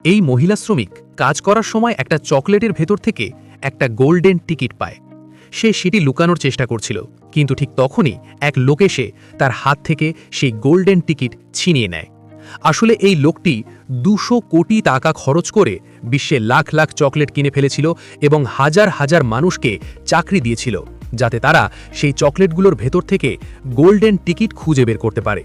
এই মহিলা শ্রমিক কাজ করার সময় একটা চকলেটের ভেতর থেকে একটা গোল্ডেন টিকিট পায়। সে সেটি লুকানোর চেষ্টা করছিল, কিন্তু ঠিক তখনই এক লোক এসে তার হাত থেকে সেই গোল্ডেন টিকিট ছিনিয়ে নেয়। আসলে এই লোকটি 200 কোটি টাকা খরচ করে বিশ্বে লাখ লাখ চকলেট কিনে ফেলেছিল এবং হাজার হাজার মানুষকে চাকরি দিয়েছিল, যাতে তারা সেই চকলেটগুলোর ভেতর থেকে গোল্ডেন টিকিট খুঁজে বের করতে পারে।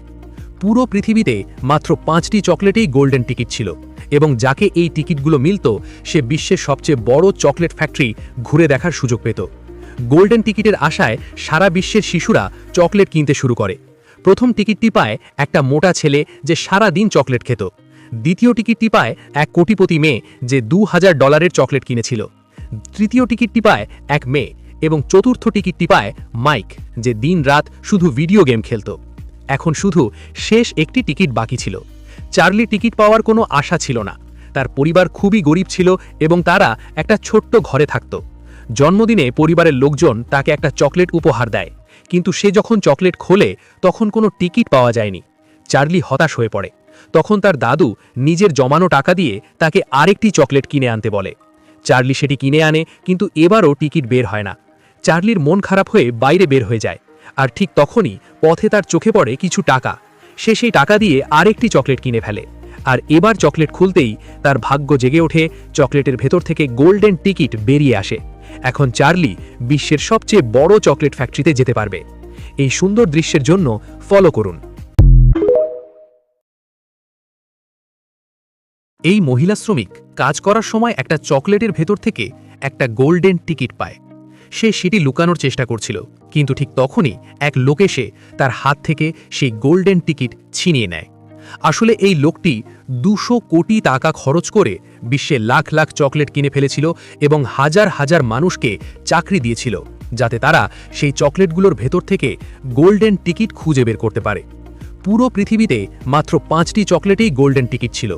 পুরো পৃথিবীতে মাত্র 5টি চকলেটেই গোল্ডেন টিকিট ছিল, এবং যাকে এই টিকিটগুলো মিলত সে বিশ্বের সবচেয়ে বড় চকলেট ফ্যাক্টরি ঘুরে দেখার সুযোগ পেত। গোল্ডেন টিকিটের আশায় সারা বিশ্বের শিশুরা চকলেট কিনতে শুরু করে। প্রথম টিকিটটি পায় একটা মোটা ছেলে যে সারা দিন চকলেট খেত। দ্বিতীয় টিকিটটি পায় এক কোটিপতি মেয়ে যে $2000 চকলেট কিনেছিল। তৃতীয় টিকিটটি পায় এক মেয়ে, এবং চতুর্থ টিকিটটি পায় মাইক, যে দিন রাত শুধু ভিডিও গেম খেলত। এখন শুধু শেষ একটি টিকিট বাকি ছিল। চার্লি টিকিট পাওয়ার কোনো আশা ছিল না। তার পরিবার খুবই গরিব ছিল এবং তারা একটা ছোট্ট ঘরে থাকত। জন্মদিনে পরিবারের লোকজন তাকে একটা চকলেট উপহার দেয়, কিন্তু সে যখন চকলেট খোলে তখন কোনো টিকিট পাওয়া যায়নি। চার্লি হতাশ হয়ে পড়ে। তখন তার দাদু নিজের জমানো টাকা দিয়ে তাকে আরেকটি চকলেট কিনে আনতে বলে। চার্লি সেটি কিনে আনে, কিন্তু এবারও টিকিট বের হয় না। চার্লির মন খারাপ হয়ে বাইরে বের হয়ে যায়, আর ঠিক তখনই পথে তার চোখে পড়ে কিছু টাকা। সে সেই টাকা দিয়ে আরেকটি চকলেট কিনে ফেলে, আর এবার চকলেট খুলতেই তার ভাগ্য জেগে ওঠে। চকলেটের ভেতর থেকে গোল্ডেন টিকিট বেরিয়ে আসে। এখন চার্লি বিশ্বের সবচেয়ে বড় চকলেট ফ্যাক্টরিতে যেতে পারবে। এই সুন্দর দৃশ্যের জন্য ফলো করুন। এই মহিলা শ্রমিক কাজ করার সময় একটা চকলেটের ভেতর থেকে একটা গোল্ডেন টিকিট পায়। সে সেটি লুকানোর চেষ্টা করছিল, কিন্তু ঠিক তখনই এক লোক এসে তার হাত থেকে সেই গোল্ডেন টিকিট ছিনিয়ে নেয়। আসলে এই লোকটি 200 কোটি টাকা খরচ করে বিশ্বে লাখ লাখ চকলেট কিনে ফেলেছিল এবং হাজার হাজার মানুষকে চাকরি দিয়েছিল, যাতে তারা সেই চকলেটগুলোর ভেতর থেকে গোল্ডেন টিকিট খুঁজে বের করতে পারে। পুরো পৃথিবীতে মাত্র 5টি চকলেটেই গোল্ডেন টিকিট ছিল,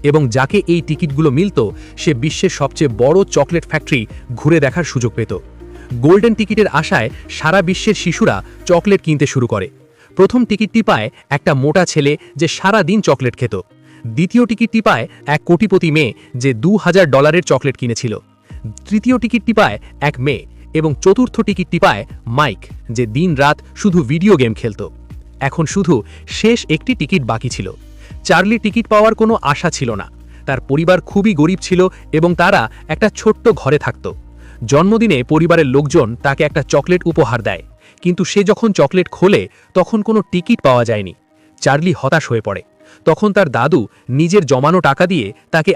এবং যাকে এই টিকিটগুলো মিলত সে বিশ্বের সবচেয়ে বড় চকলেট ফ্যাক্টরি ঘুরে দেখার সুযোগ পেত। গোল্ডেন টিকিটের আশায় সারা বিশ্বের শিশুরা চকলেট কিনতে শুরু করে। প্রথম টিকিটটি পায় একটা মোটা ছেলে যে সারা দিন চকলেট খেত। দ্বিতীয় টিকিটটি পায় এক কোটিপতি মেয়ে যে $2000 চকলেট কিনেছিল। তৃতীয় টিকিটটি পায় এক মেয়ে, এবং চতুর্থ টিকিটটি পায় মাইক, যে দিন রাত শুধু ভিডিও গেম খেলত। এখন শুধু শেষ একটি টিকিট বাকি ছিল। চার্লি টিকিট পাওয়ার কোনো আশা ছিল না। তার পরিবার খুবই গরিব ছিল এবং তারা একটা ছোট্ট ঘরে থাকত। জন্মদিনে পরিবারের লোকজন তাকে একটা চকলেট উপহার দেয়, কিন্তু সে যখন চকলেট খোলে তখন কোনো টিকিট পাওয়া যায়নি। চার্লি হতাশ হয়ে পড়ে। তখন তার দাদু নিজের জমানো টাকা দিয়ে তাকে